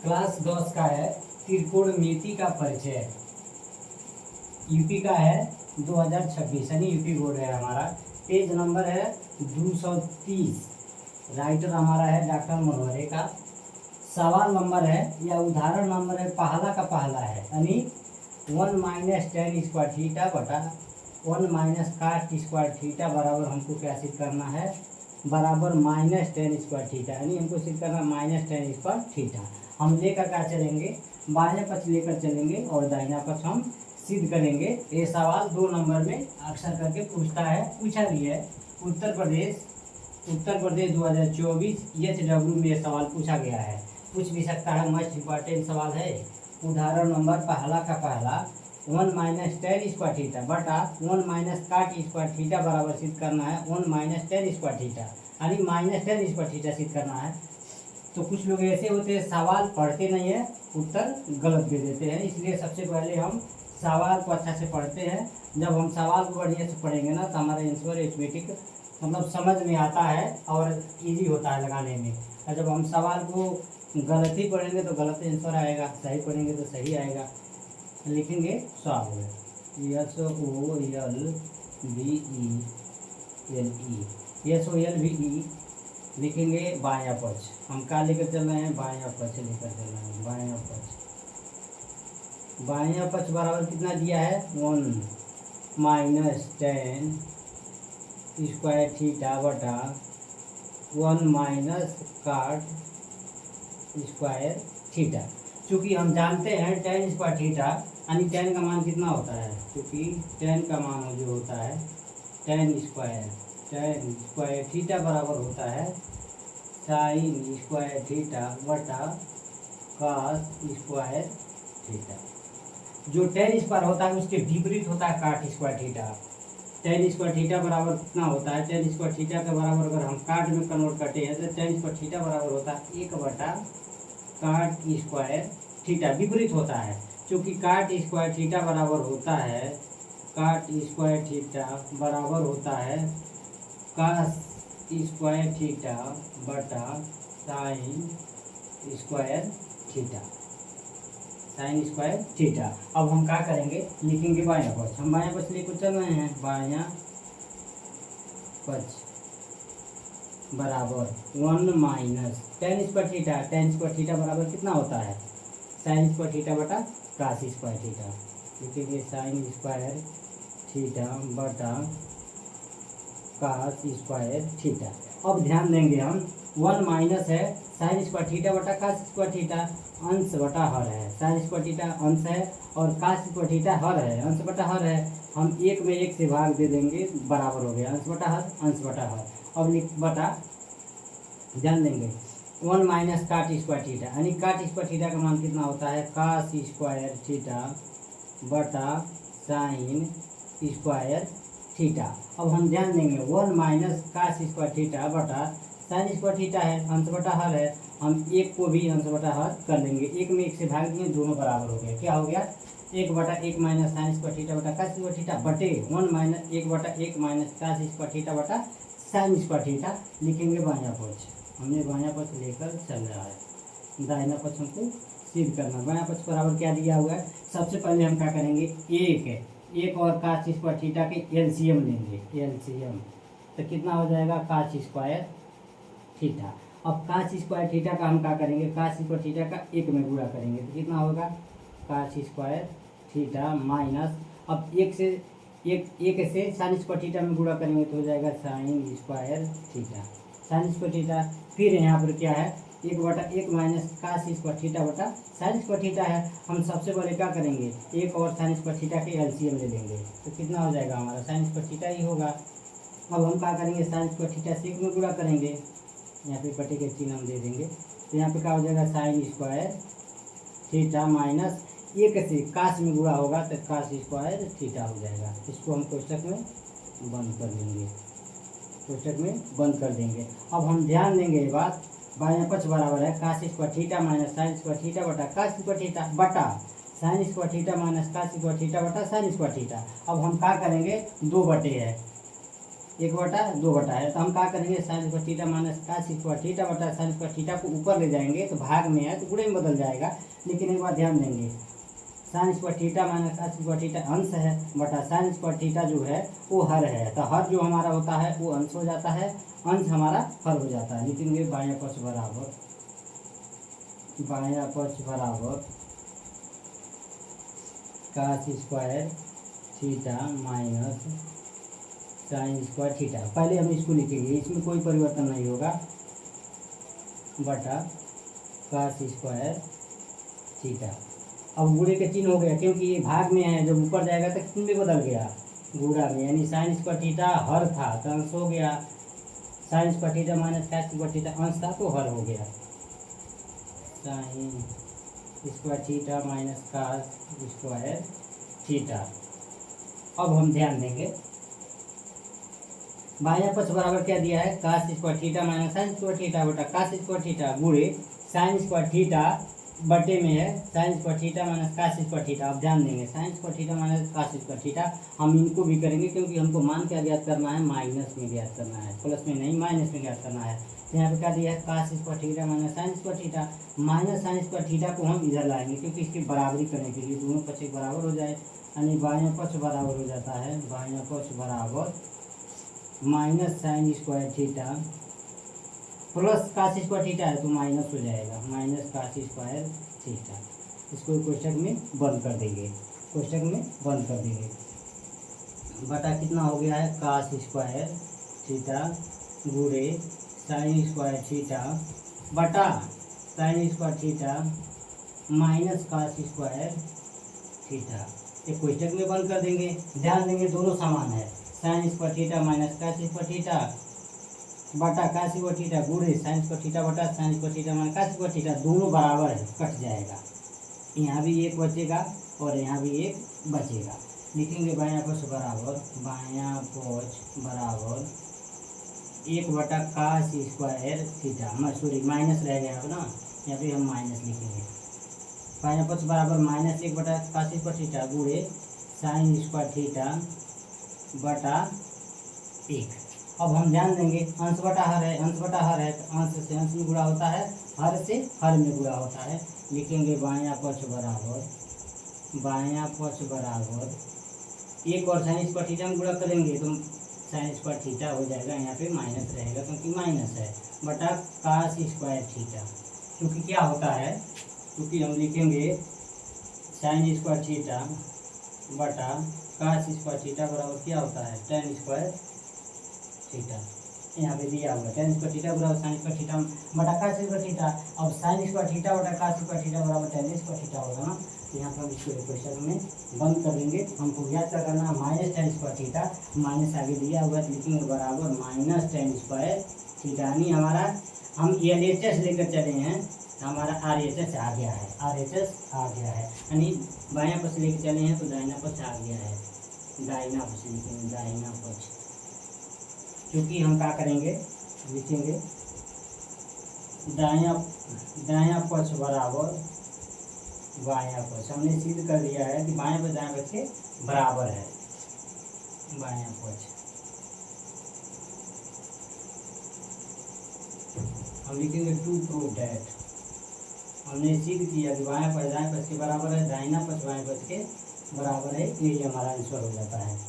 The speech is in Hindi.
क्लास 10 का है त्रिकोणमिति का परिचय। यूपी का है 2026 यानी यूपी बोर्ड है हमारा। पेज नंबर है 230। राइटर हमारा है डॉक्टर मनोहरे का। सवाल नंबर है या उदाहरण नंबर है पहला का पहला है यानी 1 - tan स्क्वायर थीटा बटा 1 - cot स्क्वायर थीटा बराबर हमको क्या सिद्ध करना है, बराबर -tan स्क्वायर थीटा यानी हमको सिद्ध करना -tan स्क्वायर थीटा। हम लेकर क्या चलेंगे, बायां पक्ष लेकर चलेंगे और दाहिना पक्ष हम सिद्ध करेंगे। ये सवाल 2 नंबर में अक्सर करके पूछता है, पूछा भी है। उत्तर प्रदेश 2024 HW में ये सवाल पूछा गया है, पूछ भी सकता है। मोस्ट इम्पॉर्टेंट सवाल है। उदाहरण नंबर पहला का पहला 1 - tan स्क्वायर थीटा बटा 1 - cot स्क्वायर थीटा बराबर सिद्ध करना है 1 - tan स्क्वायर थीटा यानी -tan स्क्वायर थीटा सिद्ध करना है। तो कुछ लोग ऐसे होते हैं सवाल पढ़ते नहीं है, उत्तर गलत दे देते हैं। इसलिए सबसे पहले हम सवाल को अच्छा से पढ़ते हैं। जब हम सवाल को बढ़िया से पढ़ेंगे ना तो हमारा आंसर ऑटोमेटिक मतलब समझ में आता है और इजी होता है लगाने में। और जब हम सवाल को गलत ही पढ़ेंगे तो गलत आंसर आएगा, सही पढ़ेंगे तो सही आएगा। लिखेंगे SOLVE SOLVE लिखेंगे बायां पक्ष। हम क्या लेकर चल रहे हैं, बायां पक्ष लेकर चल रहे हैं। बायां पक्ष बराबर कितना दिया है 1 - tan स्क्वायर थीटा बटा 1 - cot स्क्वायर थीटा। चूँकि हम जानते हैं tan स्क्वायर थीटा यानी tan का मान कितना होता है, क्योंकि tan का मान जो होता है tan स्क्वायर थीटा बराबर होता है sin स्क्वायर थीटा बटा cos स्क्वायर थीटा। जो tan स्क्वायर होता है उसके विपरीत होता है cot square theta. tan square theta बराबर कितना होता है, tan स्क्वायर थीटा के बराबर अगर हम cot में कन्वर्ट करते हैं तो tan स्क्वायर थीटा बराबर होता है 1 बटा cot स्क्वायर थीटा। विपरीत होता है, क्योंकि cot स्क्वायर थीटा बराबर होता है cot स्क्वायर थीटा बराबर होता है cos स्क्वायर थीटा बटा sin स्क्वायर थीटा। अब हम क्या करेंगे, लिखेंगे बायां पक्ष। हम बायां पक्ष लेकर चल रहे हैं। बायां पक्ष बराबर 1 - tan square theta. tan square theta बराबर कितना होता है, sin स्क्वायर थीटा बटा cos स्क्वायर थीटा। लिखेंगे sin स्क्वायर थीटा बटा cos स्क्वायर थीटा। अब ध्यान देंगे हम 1 माइनस है sin स्क्वायर थीटा बटा cos स्क्वायर थीटा, अंश बटा हर है। sin स्क्वायर थीटा अंश है और cos स्क्वायर थीटा हर है, अंश बटा हर है। हम 1 में 1 से भाग दे देंगे, बराबर हो गया अंश बटा हर। अब बटा ध्यान देंगे 1 - cot स्क्वायर थीटा यानी cot स्क्वायर थीटा का मान कितना होता है cos स्क्वायर थीटा बटा sin स्क्वायर थीटा। अब हम ध्यान देंगे 1 - cos स्क्वायर थीटा बटा sin स्क्वायर थीटा है, अंश बटा हर है। हम 1 को भी अंश बटा हर कर लेंगे, 1 में 1 से भाग दिए, दोनों बराबर हो गए। क्या हो गया 1 बटा 1 - sin स्क्वायर थीटा बटा cos स्क्वायर थीटा बटे 1 बटा 1 - cos स्क्वायर थीटा बटा sin स्क्वायर थीटा। लिखेंगे बायां पक्ष। हमने बायां पक्ष लेकर चल रहा है, दाहिना पक्ष हमको सिद्ध करना। बायां पक्ष बराबर क्या दिया हुआ है, सबसे पहले हम क्या करेंगे, एक और cos स्क्वायर थीटा के LCM लेंगे। LCM तो कितना हो जाएगा cos स्क्वायर थीटा। अब cos स्क्वायर थीटा का हम क्या करेंगे, cos स्क्वायर थीटा का 1 में गुणा करेंगे तो कितना होगा cos स्क्वायर थीटा माइनस, अब 1 से sin स्क्वायर थीटा में गुणा करेंगे तो हो जाएगा sin square theta. sin square theta फिर यहाँ पर क्या है 1 बटा 1 माइनस cos स्क्वायर थीटा बटा sin स्क्वायर थीटा है। हम सबसे पहले क्या करेंगे, 1 और sin स्क्वायर थीटा के LCM ले लेंगे तो कितना हो जाएगा हमारा sin स्क्वायर थीटा ही होगा। अब हम क्या करेंगे sin स्क्वायर थीटा से 1 में गुणा करेंगे, यहाँ पे बटे के चिन्ह हम दे देंगे तो यहाँ पे क्या हो जाएगा sin स्क्वायर थीटा माइनस 1 से cos में गुणा होगा तो cos स्क्वायर थीटा हो जाएगा। इसको हम कोष्टक में बंद कर देंगे। अब हम ध्यान देंगे ये बात, बायां पक्ष बराबर है cos square theta minus sin square theta बटा cos स्क्वायर थीटा बटा sin square theta minus cos square theta बटा sin स्क्वायर थीटा। अब हम क्या करेंगे 2 बटे है 1/2 है। तो हम क्या करेंगे, sine square theta minus cos square theta बटा साइन स्क्वायर थीटा को ऊपर ले जाएंगे तो भाग में है तो गुणे में बदल जाएगा। लेकिन एक बार ध्यान देंगे, sine square theta minus cos square theta अंश है बटा साइन स्क्वायर थीटा जो है वो हर है। तो हर जो हमारा होता है वो अंश हो जाता है, अंश हमारा हर हो जाता है। लिखेंगे बायां पक्ष बराबर cos square theta minus sine square theta. पहले हम इसको लिखेंगे, इसमें कोई परिवर्तन नहीं होगा, बटा कास स्क्वायर थीटा। अब गुणे के चिन्ह हो गया क्योंकि ये भाग में है, जब ऊपर जाएगा तो कितने में बदल गया, गुणा में, यानी साइन स्क्वायर थीटा हर था तो अंश हो गया, sine square theta minus cos square theta अंश था तो हर हो गया, sine square theta minus cos square theta. अब हम ध्यान देंगे, बायां पक्ष बराबर क्या दिया है, cos square theta minus sine square theta बटा कास स्क्वायर थीटा गुणे साइन स्क्वायर थीटा बटे में है sine square theta minus cos square theta. अब ध्यान देंगे, sine square theta minus cos square theta हम इनको भी करेंगे क्योंकि हमको मान क्या ज्ञात करना है, माइनस में ज्ञात करना है, प्लस में नहीं माइनस में ज्ञात करना है। तो यहाँ पे क्या दिया है, cos square theta minus sine square theta, minus sine square theta को हम इधर लाएंगे क्योंकि इसकी बराबरी करने के लिए दोनों पक्ष बराबर हो जाए, यानी बायां पक्ष बराबर हो जाता है, बायां पक्ष बराबर minus sine square theta plus cos square theta है तो माइनस हो जाएगा, माइनस कास स्क्वायर थीटा। इसको कोष्टक में बंद कर देंगे, कोष्टक में बंद कर देंगे, बटा कितना हो गया है, कास स्क्वायर थीटा गुणे साइन स्क्वायर थीटा बटा sine square theta minus cos square theta. ये कोष्टक में बंद कर देंगे। ध्यान देंगे दोनों समान है, sine square theta minus cos square theta बटा कास स्क्वायर थीटा गुणे साइन स्क्वायर थीटा बटा sine square theta minus cos square theta, दोनों बराबर है, कट जाएगा, यहाँ भी एक बचेगा और यहाँ भी एक बचेगा। लिखेंगे बायां पक्ष बराबर 1/कास स्क्वायर थीटा, सॉरी माइनस रह गया अब ना, यहाँ पे हम माइनस लिखेंगे, बायां पक्ष बराबर माइनस 1/कास स्क्वायर थीटा गुणे साइन स्क्वायर थीटा बटा 1। अब हम ध्यान देंगे, अंश बटा हर है, अंश बटा हर है तो अंश से अंश में गुणा होता है, हर से हर में गुणा होता है। लिखेंगे बायां पक्ष बराबर 1 और साइन स्क्वायर थीटा में गुणा करेंगे तो साइन स्क्वायर थीटा हो जाएगा, यहाँ पे माइनस रहेगा क्योंकि माइनस है, बटा कास स्क्वायर थीटा। क्योंकि क्या होता है, क्योंकि हम लिखेंगे साइन स्क्वायर थीटा बटा कास स्क्वायर थीटा बराबर क्या होता है, टेन स्क्वायर थीटा। यहाँ पे दिया हुआ टेन स्क्वायर थीटा बराबर साइन स्क्वायर थीटा बटा कास स्क्वायर थीटा। अब साइन स्क्वायर थीटा बटा कास स्क्वायर थीटा बराबर टेन स्क्वायर थीटा होगा ना, तो यहाँ पर हम इसको इक्वेशन में बंद कर देंगे। हमको ज्ञात क्या करना है, minus ten square theta, minus आगे दिया हुआ है लिखेंगे बराबर माइनस टेन स्क्वायर थीटा, यानी हमारा हम LHS लेकर चले हैं, हमारा RHS आ गया है, RHS आ गया है, यानी बायां पक्ष लेकर चले हैं तो दाहिना पक्ष आ गया है, दाहिना पक्ष लिखेंगे, दाहिना पक्ष। क्योंकि हम क्या करेंगे, लिखेंगे दायां पक्ष बराबर बायां पक्ष, हमने सिद्ध कर दिया है कि बायां पक्ष दायां पक्ष के बराबर है, बायां पक्ष हम लिखेंगे टू प्रूव दैट, हमने सिद्ध किया कि बायां पक्ष दायां पक्ष के बराबर है, दाहिना पक्ष बायां पक्ष के बराबर है, ये हमारा आंसर हो जाता है।